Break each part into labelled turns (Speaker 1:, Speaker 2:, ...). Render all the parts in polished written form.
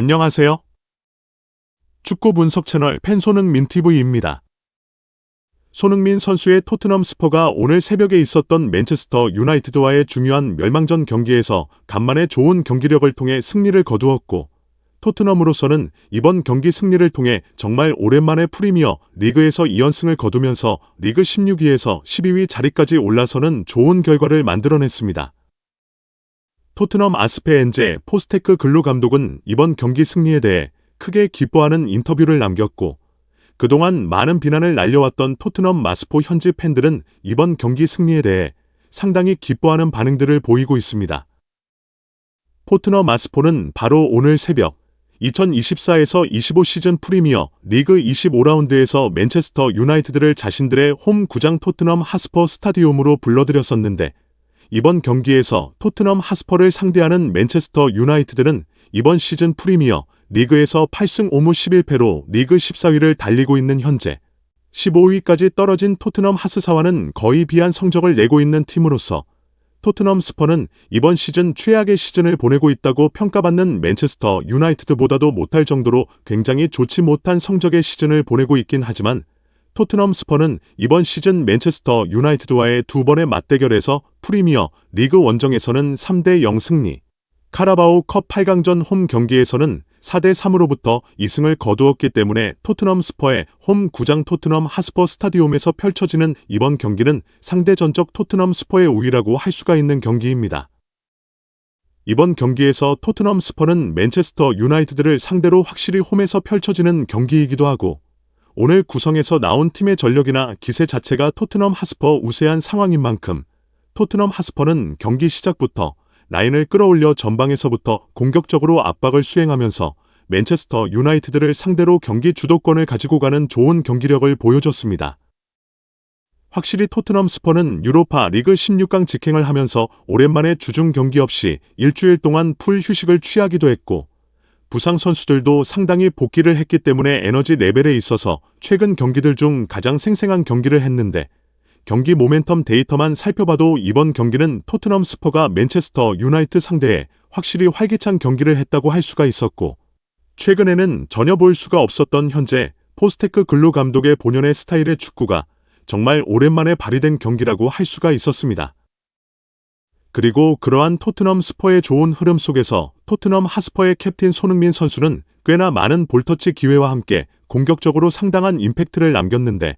Speaker 1: 안녕하세요. 축구 분석 채널 팬 손흥민 TV입니다. 손흥민 선수의 토트넘 스퍼가 오늘 새벽에 있었던 맨체스터 유나이티드와의 중요한 멸망전 경기에서 간만에 좋은 경기력을 통해 승리를 거두었고, 토트넘으로서는 이번 경기 승리를 통해 정말 오랜만에 프리미어 리그에서 2연승을 거두면서 리그 16위에서 12위 자리까지 올라서는 좋은 결과를 만들어냈습니다. 토트넘 아스페 엔제 포스테크 글루 감독은 이번 경기 승리에 대해 크게 기뻐하는 인터뷰를 남겼고, 그동안 많은 비난을 날려왔던 토트넘 마스포 현지 팬들은 이번 경기 승리에 대해 상당히 기뻐하는 반응들을 보이고 있습니다. 토트넘 마스포는 바로 오늘 새벽 2024에서 25 시즌 프리미어 리그 25라운드에서 맨체스터 유나이티드를 자신들의 홈 구장 토트넘 하스퍼 스타디움으로 불러들였었는데, 이번 경기에서 토트넘 하스퍼를 상대하는 맨체스터 유나이티드는 이번 시즌 프리미어 리그에서 8승 5무 11패로 리그 14위를 달리고 있는 현재 15위까지 떨어진 토트넘 하스사와는 거의 비한 성적을 내고 있는 팀으로서 토트넘 스퍼는 이번 시즌 최악의 시즌을 보내고 있다고 평가받는 맨체스터 유나이티드보다도 못할 정도로 굉장히 좋지 못한 성적의 시즌을 보내고 있긴 하지만, 토트넘 스퍼는 이번 시즌 맨체스터 유나이티드와의 두 번의 맞대결에서 프리미어 리그 원정에서는 3대0 승리, 카라바오 컵 8강전 홈 경기에서는 4대3으로부터 2승을 거두었기 때문에 토트넘 스퍼의 홈 구장 토트넘 하스퍼 스타디움에서 펼쳐지는 이번 경기는 상대 전적 토트넘 스퍼의 우위라고 할 수가 있는 경기입니다. 이번 경기에서 토트넘 스퍼는 맨체스터 유나이티드를 상대로 확실히 홈에서 펼쳐지는 경기이기도 하고, 오늘 구성에서 나온 팀의 전력이나 기세 자체가 토트넘 하스퍼 우세한 상황인 만큼 토트넘 하스퍼는 경기 시작부터 라인을 끌어올려 전방에서부터 공격적으로 압박을 수행하면서 맨체스터 유나이티드를 상대로 경기 주도권을 가지고 가는 좋은 경기력을 보여줬습니다. 확실히 토트넘 스퍼는 유로파 리그 16강 직행을 하면서 오랜만에 주중 경기 없이 일주일 동안 풀 휴식을 취하기도 했고, 부상 선수들도 상당히 복귀를 했기 때문에 에너지 레벨에 있어서 최근 경기들 중 가장 생생한 경기를 했는데, 경기 모멘텀 데이터만 살펴봐도 이번 경기는 토트넘 스퍼가 맨체스터 유나이티드 상대에 확실히 활기찬 경기를 했다고 할 수가 있었고, 최근에는 전혀 볼 수가 없었던 현재 포스테크 글루 감독의 본연의 스타일의 축구가 정말 오랜만에 발휘된 경기라고 할 수가 있었습니다. 그리고 그러한 토트넘 스퍼의 좋은 흐름 속에서 토트넘 하스퍼의 캡틴 손흥민 선수는 꽤나 많은 볼터치 기회와 함께 공격적으로 상당한 임팩트를 남겼는데,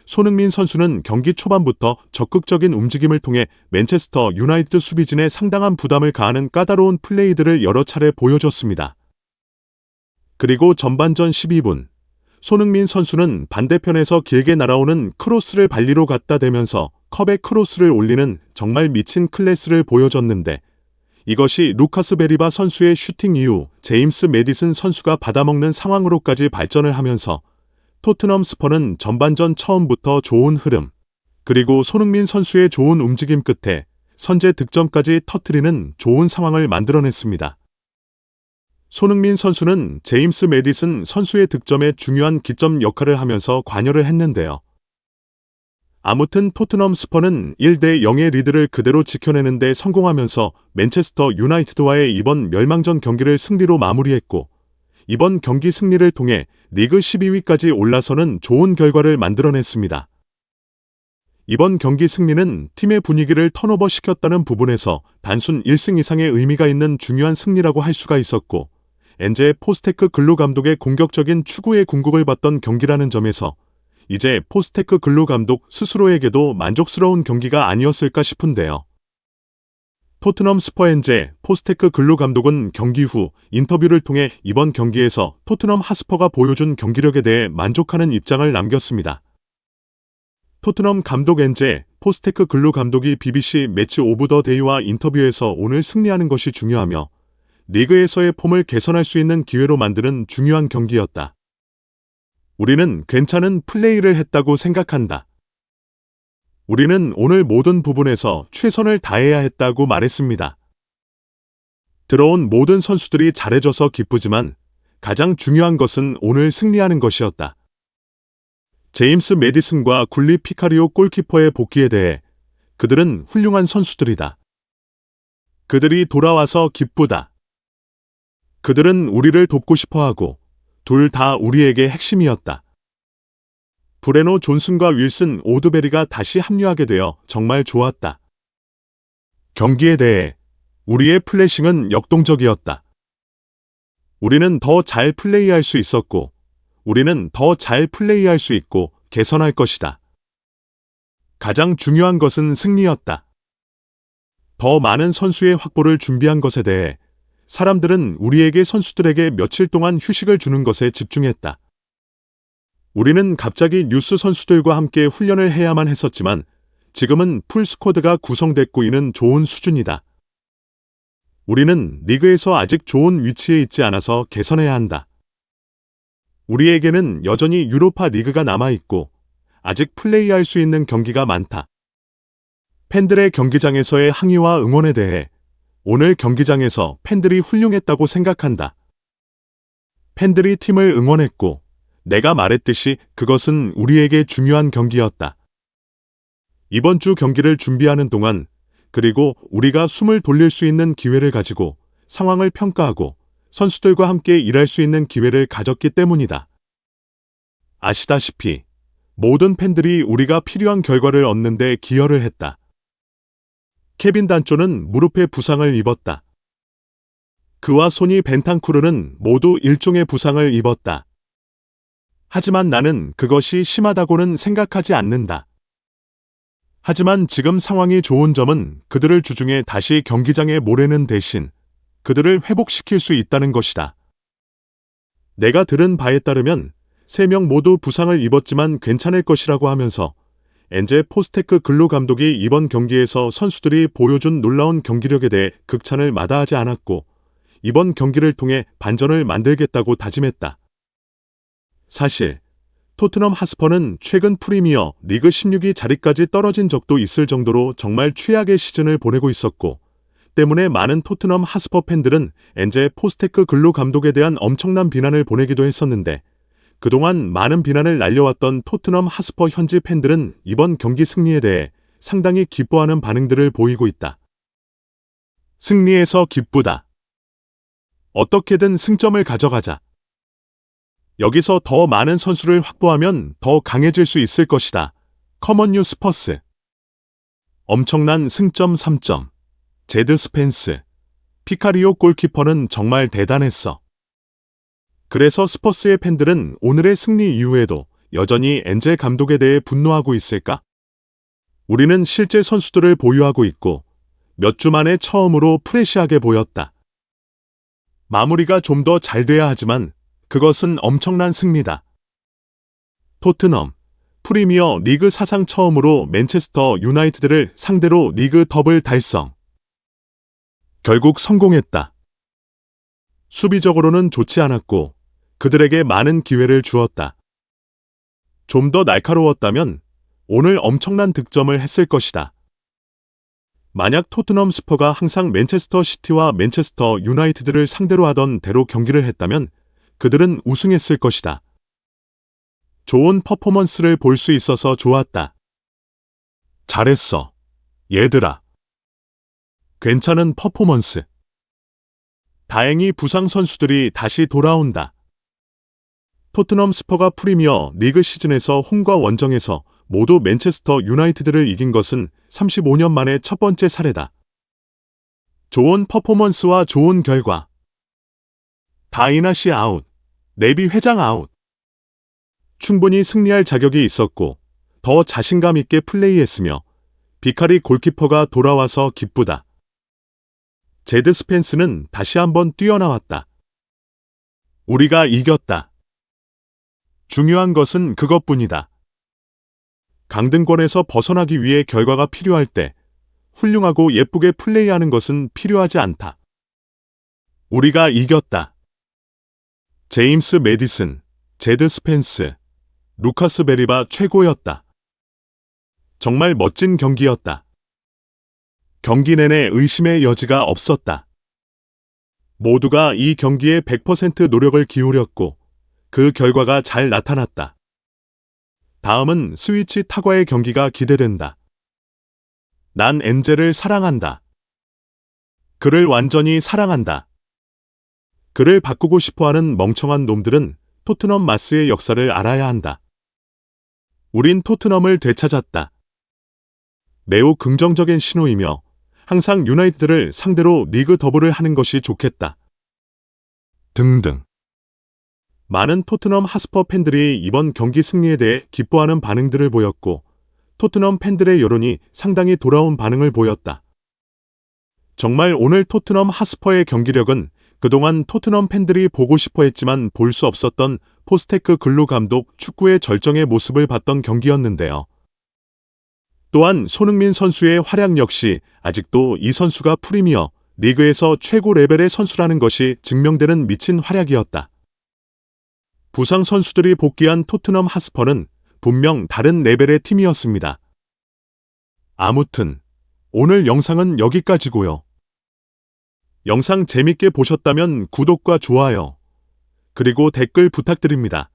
Speaker 1: 손흥민 선수는 경기 초반부터 적극적인 움직임을 통해 맨체스터 유나이티드 수비진에 상당한 부담을 가하는 까다로운 플레이들을 여러 차례 보여줬습니다. 그리고 전반전 12분, 손흥민 선수는 반대편에서 길게 날아오는 크로스를 발리로 갖다 대면서 컵에 크로스를 올리는 정말 미친 클래스를 보여줬는데, 이것이 루카스 베리바 선수의 슈팅 이후 제임스 메디슨 선수가 받아먹는 상황으로까지 발전을 하면서 토트넘 스퍼는 전반전 처음부터 좋은 흐름, 그리고 손흥민 선수의 좋은 움직임 끝에 선제 득점까지 터뜨리는 좋은 상황을 만들어냈습니다. 손흥민 선수는 제임스 메디슨 선수의 득점에 중요한 기점 역할을 하면서 관여를 했는데요. 아무튼 토트넘 스퍼는 1대0의 리드를 그대로 지켜내는 데 성공하면서 맨체스터 유나이티드와의 이번 멸망전 경기를 승리로 마무리했고, 이번 경기 승리를 통해 리그 12위까지 올라서는 좋은 결과를 만들어냈습니다. 이번 경기 승리는 팀의 분위기를 턴오버 시켰다는 부분에서 단순 1승 이상의 의미가 있는 중요한 승리라고 할 수가 있었고, 엔제 포스테크 글루 감독의 공격적인 추구에 궁극을 받던 경기라는 점에서 이제 포스테크 글루 감독 스스로에게도 만족스러운 경기가 아니었을까 싶은데요. 토트넘 스퍼 엔제 포스테크 글루 감독은 경기 후 인터뷰를 통해 이번 경기에서 토트넘 하스퍼가 보여준 경기력에 대해 만족하는 입장을 남겼습니다. 토트넘 감독 엔제 포스테크 글루 감독이 BBC 매치 오브 더 데이와 인터뷰에서 오늘 승리하는 것이 중요하며 리그에서의 폼을 개선할 수 있는 기회로 만드는 중요한 경기였다. 우리는 괜찮은 플레이를 했다고 생각한다. 우리는 오늘 모든 부분에서 최선을 다해야 했다고 말했습니다. 들어온 모든 선수들이 잘해줘서 기쁘지만 가장 중요한 것은 오늘 승리하는 것이었다. 제임스 메디슨과 굴리 피카리오 골키퍼의 복귀에 대해 그들은 훌륭한 선수들이다. 그들이 돌아와서 기쁘다. 그들은 우리를 돕고 싶어 하고 둘 다 우리에게 핵심이었다. 브레노 존슨과 윌슨 오드베리가 다시 합류하게 되어 정말 좋았다. 경기에 대해 우리의 플래싱은 역동적이었다. 우리는 더 잘 플레이할 수 있었고, 우리는 더 잘 플레이할 수 있고 개선할 것이다. 가장 중요한 것은 승리였다. 더 많은 선수의 확보를 준비한 것에 대해 사람들은 우리에게 선수들에게 며칠 동안 휴식을 주는 것에 집중했다. 우리는 갑자기 뉴스 선수들과 함께 훈련을 해야만 했었지만 지금은 풀 스쿼드가 구성됐고 이는 좋은 수준이다. 우리는 리그에서 아직 좋은 위치에 있지 않아서 개선해야 한다. 우리에게는 여전히 유로파 리그가 남아있고 아직 플레이할 수 있는 경기가 많다. 팬들의 경기장에서의 항의와 응원에 대해 오늘 경기장에서 팬들이 훌륭했다고 생각한다. 팬들이 팀을 응원했고 내가 말했듯이 그것은 우리에게 중요한 경기였다. 이번 주 경기를 준비하는 동안 그리고 우리가 숨을 돌릴 수 있는 기회를 가지고 상황을 평가하고 선수들과 함께 일할 수 있는 기회를 가졌기 때문이다. 아시다시피 모든 팬들이 우리가 필요한 결과를 얻는 데 기여를 했다. 케빈 단조는 무릎에 부상을 입었다. 그와 소니 벤탄쿠르는 모두 일종의 부상을 입었다. 하지만 나는 그것이 심하다고는 생각하지 않는다. 하지만 지금 상황이 좋은 점은 그들을 주중에 다시 경기장에 모레는 대신 그들을 회복시킬 수 있다는 것이다. 내가 들은 바에 따르면 3명 모두 부상을 입었지만 괜찮을 것이라고 하면서 엔제 포스테크 글루 감독이 이번 경기에서 선수들이 보여준 놀라운 경기력에 대해 극찬을 마다하지 않았고 이번 경기를 통해 반전을 만들겠다고 다짐했다. 사실 토트넘 하스퍼는 최근 프리미어 리그 16위 자리까지 떨어진 적도 있을 정도로 정말 최악의 시즌을 보내고 있었고 때문에 많은 토트넘 하스퍼 팬들은 엔제 포스테크 글루 감독에 대한 엄청난 비난을 보내기도 했었는데 그동안 많은 비난을 날려왔던 토트넘 하스퍼 현지 팬들은 이번 경기 승리에 대해 상당히 기뻐하는 반응들을 보이고 있다. 승리에서 기쁘다. 어떻게든 승점을 가져가자. 여기서 더 많은 선수를 확보하면 더 강해질 수 있을 것이다. 커먼뉴 스퍼스. 엄청난 승점 3점. 제드 스펜스. 피카리오 골키퍼는 정말 대단했어. 그래서 스퍼스의 팬들은 오늘의 승리 이후에도 여전히 엔제 감독에 대해 분노하고 있을까? 우리는 실제 선수들을 보유하고 있고 몇 주 만에 처음으로 프레시하게 보였다. 마무리가 좀 더 잘 돼야 하지만 그것은 엄청난 승리다. 토트넘, 프리미어 리그 사상 처음으로 맨체스터 유나이티드를 상대로 리그 더블 달성. 결국 성공했다. 수비적으로는 좋지 않았고 그들에게 많은 기회를 주었다. 좀 더 날카로웠다면 오늘 엄청난 득점을 했을 것이다. 만약 토트넘 스퍼가 항상 맨체스터 시티와 맨체스터 유나이티드를 상대로 하던 대로 경기를 했다면 그들은 우승했을 것이다. 좋은 퍼포먼스를 볼 수 있어서 좋았다. 잘했어. 얘들아. 괜찮은 퍼포먼스. 다행히 부상 선수들이 다시 돌아온다. 토트넘 스퍼가 프리미어 리그 시즌에서 홈과 원정에서 모두 맨체스터 유나이티드를 이긴 것은 35년 만에 첫 번째 사례다. 좋은 퍼포먼스와 좋은 결과. 다이나시 아웃. 네비 회장 아웃. 충분히 승리할 자격이 있었고 더 자신감 있게 플레이했으며 비카리 골키퍼가 돌아와서 기쁘다. 제드 스펜스는 다시 한번 뛰어나왔다. 우리가 이겼다. 중요한 것은 그것뿐이다. 강등권에서 벗어나기 위해 결과가 필요할 때 훌륭하고 예쁘게 플레이하는 것은 필요하지 않다. 우리가 이겼다. 제임스 메디슨, 제드 스펜스, 루카스 베리바 최고였다. 정말 멋진 경기였다. 경기 내내 의심의 여지가 없었다. 모두가 이 경기에 100% 노력을 기울였고 그 결과가 잘 나타났다. 다음은 스위치 타과의 경기가 기대된다. 난 엔젤을 사랑한다. 그를 완전히 사랑한다. 그를 바꾸고 싶어하는 멍청한 놈들은 토트넘 마스의 역사를 알아야 한다. 우린 토트넘을 되찾았다. 매우 긍정적인 신호이며 항상 유나이티드를 상대로 리그 더블을 하는 것이 좋겠다. 등등. 많은 토트넘 하스퍼 팬들이 이번 경기 승리에 대해 기뻐하는 반응들을 보였고 토트넘 팬들의 여론이 상당히 돌아온 반응을 보였다. 정말 오늘 토트넘 하스퍼의 경기력은 그동안 토트넘 팬들이 보고 싶어 했지만 볼 수 없었던 포스테크 글루 감독 축구의 절정의 모습을 봤던 경기였는데요. 또한 손흥민 선수의 활약 역시 아직도 이 선수가 프리미어 리그에서 최고 레벨의 선수라는 것이 증명되는 미친 활약이었다. 부상 선수들이 복귀한 토트넘 하스퍼는 분명 다른 레벨의 팀이었습니다. 아무튼 오늘 영상은 여기까지고요. 영상 재밌게 보셨다면 구독과 좋아요, 그리고 댓글 부탁드립니다.